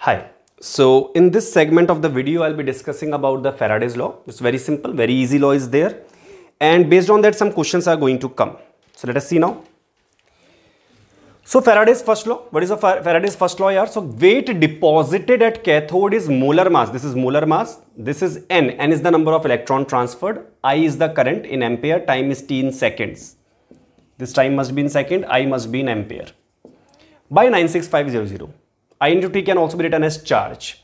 Hi. So in this segment of the video, I'll be discussing about the Faraday's law. It's very simple, very easy law is there. And based on that, some questions are going to come. So let us see now. So Faraday's first law. What is Faraday's first law here? So weight deposited at cathode is molar mass. This is molar mass. This is N. N is the number of electron transferred. I is the current in ampere. Time is T in seconds. This time must be in second. I must be in ampere. By 96500. I into T can also be written as charge.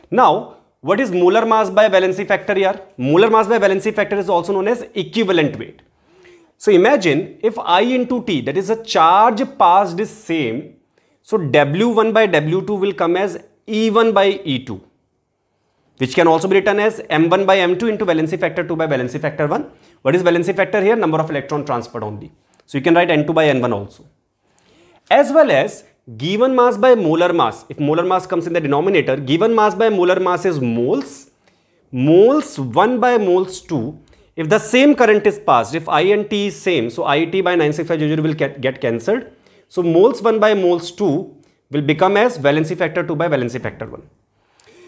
Now, what is molar mass by valency factor here? Molar mass by valency factor is also known as equivalent weight. So imagine if I into T, that is a charge passed is same. So W1 by W2 will come as E1 by E2, which can also be written as M1 by M2 into valency factor 2 by valency factor 1. What is valency factor here? Number of electron transferred only. So you can write N2 by N1 also. As well as given mass by molar mass, if molar mass comes in the denominator, given mass by molar mass is moles, moles 1 by moles 2. If the same current is passed, if I and T is same, so IT by 96500 will get cancelled. So moles 1 by moles 2 will become as valency factor 2 by valency factor 1.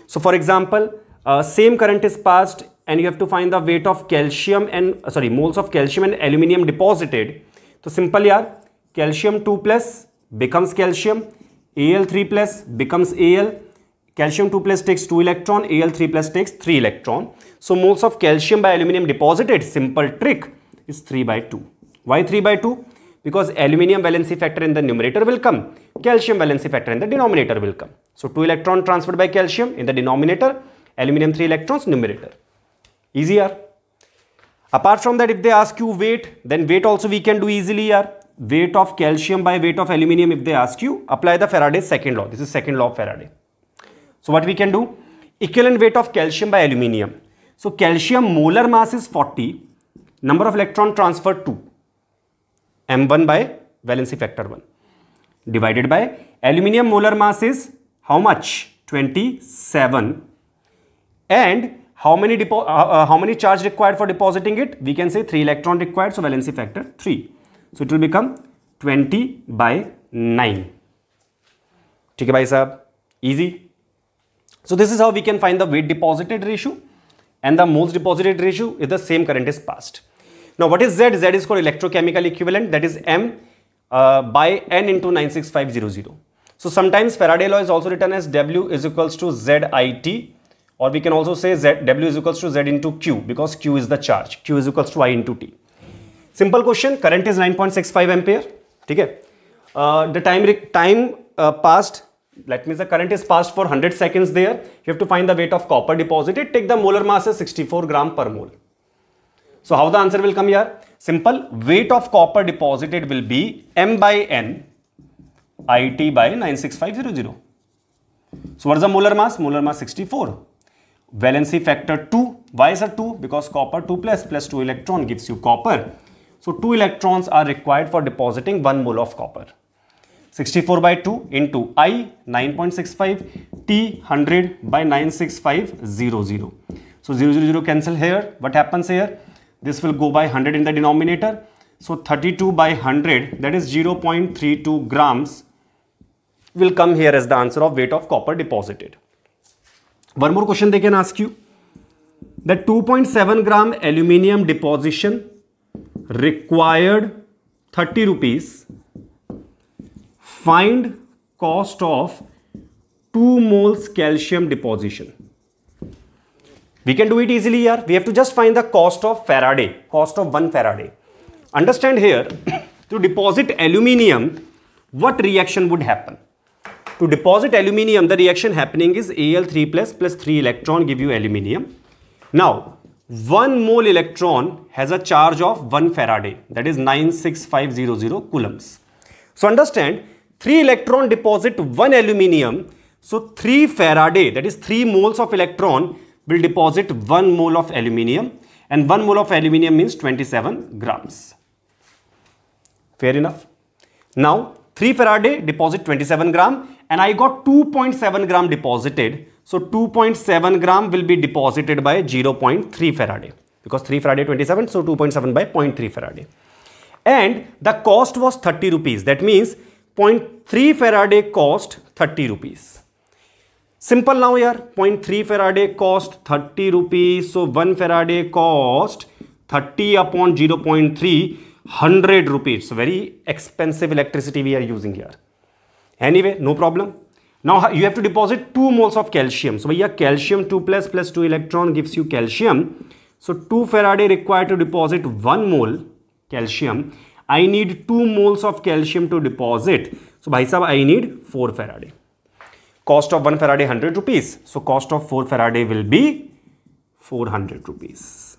So for example, same current is passed and you have to find the weight of calcium and, moles of calcium and aluminium deposited. So simple here, calcium 2 plus becomes calcium, Al3 plus becomes Al, calcium 2 plus takes 2 electron, Al3 plus takes 3 electron. So moles of calcium by aluminium deposited, simple trick, is 3 by 2. Why 3 by 2? Because aluminium valency factor in the numerator will come, calcium valency factor in the denominator will come. So 2 electron transferred by calcium in the denominator, aluminium 3 electrons numerator. Easier. Apart from that, if they ask you weight, then weight also we can do easily here. Weight of calcium by weight of aluminium, if they ask you, apply the Faraday's second law. This is second law of Faraday. So what we can do? Equivalent weight of calcium by aluminium. So calcium molar mass is 40, number of electron transferred 2, M1 by valency factor 1, divided by aluminium molar mass is how much? 27. And how many charge required for depositing it? We can say 3 electron required, so valency factor 3. So it will become 20 by 9. Okay, bhai sahab? Easy. So this is how we can find the weight deposited ratio and the moles deposited ratio if the same current is passed. Now what is Z? Z is called electrochemical equivalent, that is M by N into 96500. So sometimes Faraday law is also written as W is equals to ZIT, or we can also say W is equals to Z into Q, because Q is the charge. Q is equals to I into T. Simple question, current is 9.65 ampere. Okay. The time passed, that means the current is passed for 100 seconds there. You have to find the weight of copper deposited. Take the molar mass as 64 gram per mole. So how the answer will come here? Simple, weight of copper deposited will be M by N, IT by 96500. So what is the molar mass? Molar mass 64. Valency factor 2. Why is it 2? Because copper 2 plus 2 electron gives you copper. So 2 electrons are required for depositing 1 mole of copper. 64 by 2 into I 9.65, T 100 by 96500. So 000 cancel here. What happens here? This will go by 100 in the denominator. So 32 by 100, that is 0.32 grams, will come here as the answer of weight of copper deposited. One more question they can ask you. That 2.7 gram aluminium deposition required 30 rupees. Find cost of 2 moles calcium deposition. We can do it easily here. We have to just find the cost of Faraday, cost of 1 Faraday. Understand here, to deposit aluminium, what reaction would happen? To deposit aluminium, the reaction happening is Al3 plus 3 electron give you aluminium. Now, 1 mole electron has a charge of 1 Faraday, that is 96500 coulombs. So understand, 3 electron deposit 1 aluminium, so 3 Faraday, that is 3 moles of electron will deposit 1 mole of aluminium, and 1 mole of aluminium means 27 grams. Fair enough. Now 3 Faraday deposit 27 gram and I got 2.7 gram deposited. So 2.7 gram will be deposited by 0.3 Faraday, because 3 Faraday 27, so 2.7 by 0.3 Faraday. And the cost was 30 rupees. That means 0.3 Faraday cost 30 rupees. Simple now yaar, 0.3 Faraday cost 30 rupees. So 1 Faraday cost 30 upon 0.3, 100 rupees. So very expensive electricity we are using here. Anyway, no problem. Now you have to deposit 2 moles of calcium. So bhaiya, calcium 2 plus 2 electron gives you calcium. So 2 Faraday required to deposit 1 mole calcium. I need 2 moles of calcium to deposit. So bhai sahab, I need 4 Faraday. Cost of 1 Faraday 100 rupees. So cost of 4 Faraday will be 400 rupees.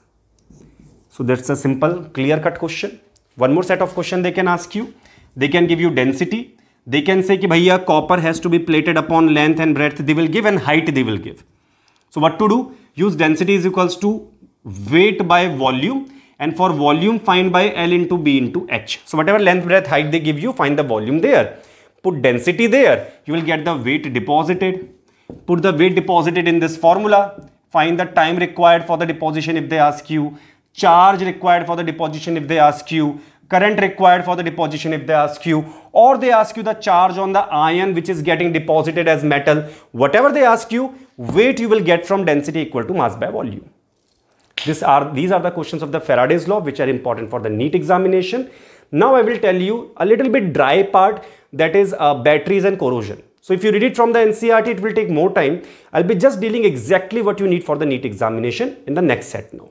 So that's a simple clear cut question. One more set of question they can ask you. They can give you density. They can say ki bhaiya copper has to be plated upon length and breadth they will give, and height they will give. So what to do? Use density is equals to weight by volume, and for volume find by L into B into H. So whatever length, breadth, height they give you, find the volume there. Put density there, you will get the weight deposited. Put the weight deposited in this formula. Find the time required for the deposition if they ask you. Charge required for the deposition if they ask you. Current required for the deposition if they ask you. Or they ask you the charge on the ion which is getting deposited as metal. Whatever they ask you, weight you will get from density equal to mass by volume. These are the questions of the Faraday's law which are important for the NEET examination. Now I will tell you a little bit dry part, that is batteries and corrosion. So if you read it from the NCERT, it will take more time. I'll be just dealing exactly what you need for the NEET examination in the next set now.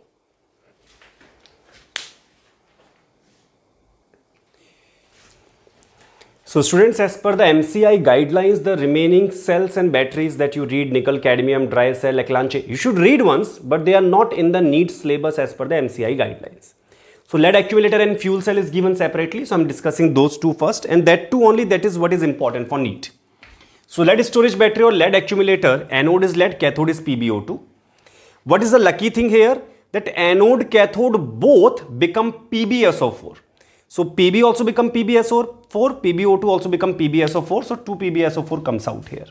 So students, as per the MCI guidelines, the remaining cells and batteries that you read, nickel, cadmium, dry cell, Eclanche, you should read once, but they are not in the NEET syllabus as per the MCI guidelines. So lead accumulator and fuel cell is given separately. So I'm discussing those two first, and that too only, that is what is important for NEET. So lead storage battery or lead accumulator, anode is lead, cathode is PbO2. What is the lucky thing here? That anode, cathode both become PbSO4. So Pb also become PbSO4, PbO2 also become PbSO4. So 2 PbSO4 comes out here.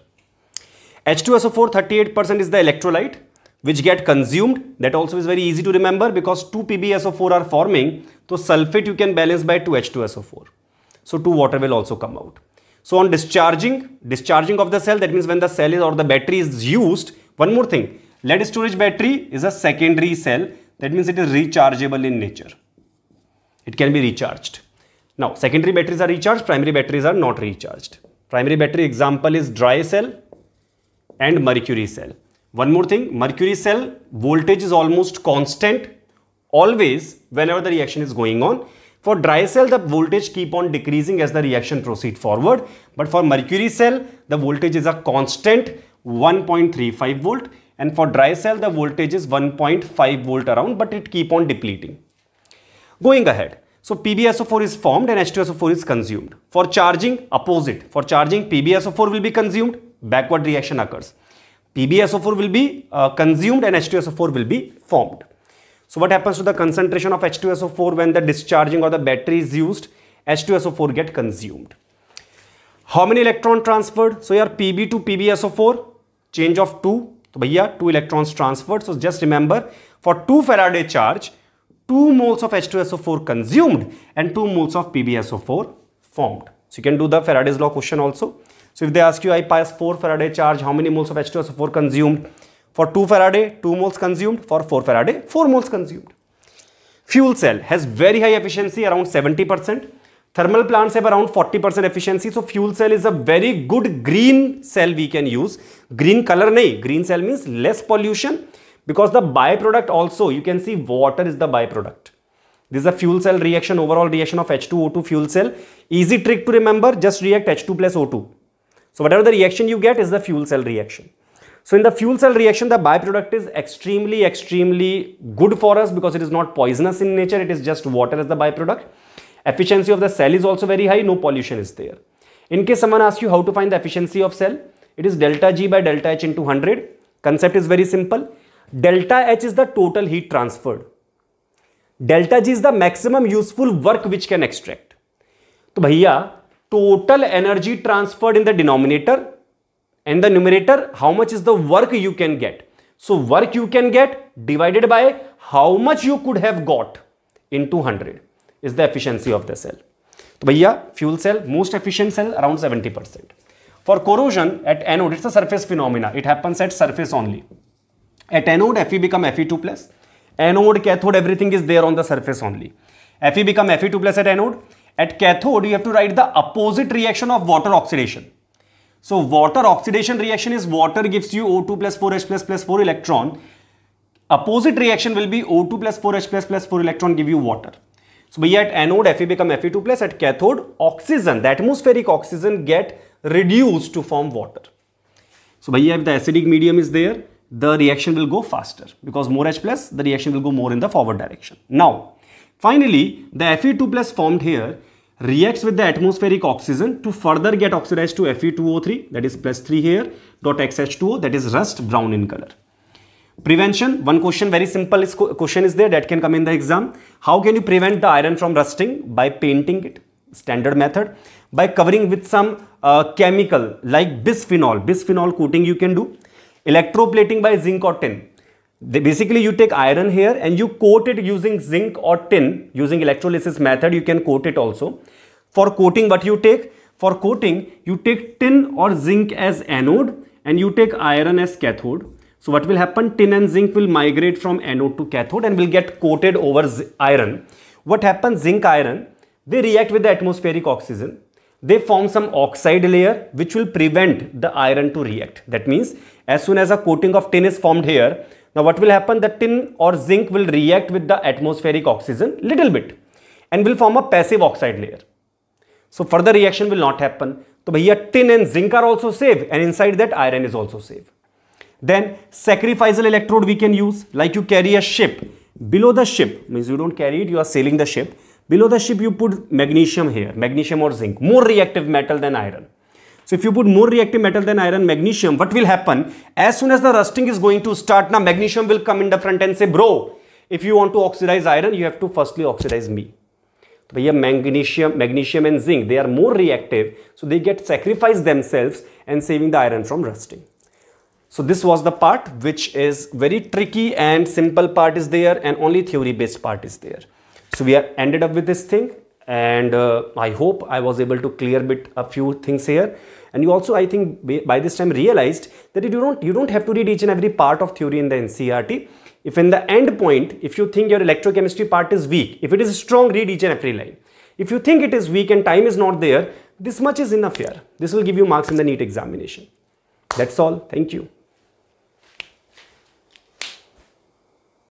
H2SO4 38% is the electrolyte which get consumed. That also is very easy to remember because 2 PbSO4 are forming. So sulfate you can balance by 2 H2SO4. So 2 water will also come out. So on discharging of the cell, that means when the cell is or the battery is used. One more thing, lead storage battery is a secondary cell. That means it is rechargeable in nature. It can be recharged. Now secondary batteries are recharged, primary batteries are not recharged. Primary battery example is dry cell and mercury cell. One more thing, mercury cell voltage is almost constant always whenever the reaction is going on. For dry cell, the voltage keep on decreasing as the reaction proceed forward. But for mercury cell, the voltage is a constant 1.35 volt. And for dry cell, the voltage is 1.5 volt around, but it keep on depleting. Going ahead. So PbSO4 is formed and H2SO4 is consumed. For charging, opposite. For charging, PbSO4 will be consumed. Backward reaction occurs. PbSO4 will be consumed and H2SO4 will be formed. So what happens to the concentration of H2SO4 when the discharging or the battery is used? H2SO4 get consumed. How many electron transferred? So here Pb to PbSO4, change of 2. So bhaiya 2 electrons transferred. So just remember, for 2 Faraday charge, 2 moles of H2SO4 consumed and 2 moles of PbSO4 formed. So you can do the Faraday's law question also. So if they ask you, I pass 4 Faraday charge, how many moles of H2SO4 consumed? For 2 Faraday, 2 moles consumed. For 4 Faraday, 4 moles consumed. Fuel cell has very high efficiency, around 70%. Thermal plants have around 40% efficiency. So fuel cell is a very good green cell we can use. Green color nahi. Green cell means less pollution. Because the byproduct also, you can see water is the byproduct. This is a fuel cell reaction, overall reaction of H2O2 fuel cell. Easy trick to remember, just react H2 plus O2. So whatever the reaction you get is the fuel cell reaction. So in the fuel cell reaction, the byproduct is extremely good for us because it is not poisonous in nature. It is just water as the byproduct. Efficiency of the cell is also very high, no pollution is there. In case someone asks you how to find the efficiency of cell, it is delta G by delta H into 100. Concept is very simple. Delta H is the total heat transferred. Delta G is the maximum useful work which can extract. So bhaiya, total energy transferred in the denominator and the numerator, how much is the work you can get? So work you can get divided by how much you could have got into 100 is the efficiency of the cell. So bhaiya, fuel cell, most efficient cell around 70%. For corrosion at anode, it's a surface phenomena. It happens at surface only. At anode, Fe become Fe2 plus. Anode, cathode, everything is there on the surface only. Fe become Fe2 plus at anode. At cathode, you have to write the opposite reaction of water oxidation. So water oxidation reaction is water gives you O2 plus 4H plus 4 electron. Opposite reaction will be O2 plus 4H plus 4 electron give you water. So at anode, Fe become Fe2 plus. At cathode, oxygen, the atmospheric oxygen get reduced to form water. So if the acidic medium is there, the reaction will go faster because more H plus, the reaction will go more in the forward direction. Now, finally, the Fe2 plus formed here reacts with the atmospheric oxygen to further get oxidized to Fe2O3, that is plus 3 here, dot XH2O, that is rust brown in color. Prevention, one question, very simple question is there that can come in the exam. How can you prevent the iron from rusting? By painting it, standard method. By covering with some chemical like bisphenol. Bisphenol coating you can do. Electroplating by zinc or tin. Basically you take iron here and you coat it using zinc or tin. Using electrolysis method you can coat it also. For coating what you take? For coating you take tin or zinc as anode and you take iron as cathode. So what will happen? Tin and zinc will migrate from anode to cathode and will get coated over iron. What happens? Zinc iron, they react with the atmospheric oxygen. They form some oxide layer which will prevent the iron to react. That means as soon as a coating of tin is formed here, now what will happen? The tin or zinc will react with the atmospheric oxygen little bit and will form a passive oxide layer. So further reaction will not happen. So here tin and zinc are also safe and inside that iron is also safe. Then sacrificial electrode we can use, like you carry a ship. Below the ship, means you don't carry it, you are sailing the ship. Below the ship you put magnesium here, magnesium or zinc, more reactive metal than iron. So if you put more reactive metal than iron, magnesium, what will happen? As soon as the rusting is going to start, now magnesium will come in the front and say, bro, if you want to oxidize iron, you have to firstly oxidize me. But here magnesium and zinc, they are more reactive, so they get sacrificed themselves and saving the iron from rusting. So this was the part which is very tricky, and simple part is there and only theory based part is there. So we are ended up with this thing, and I hope I was able to clear a few things here. And you also, I think by this time realized that you don't have to read each and every part of theory in the NCERT. If in the end point, if you think your electrochemistry part is weak, if it is strong, read each and every line. If you think it is weak and time is not there, this much is enough here. This will give you marks in the NEET examination. That's all. Thank you.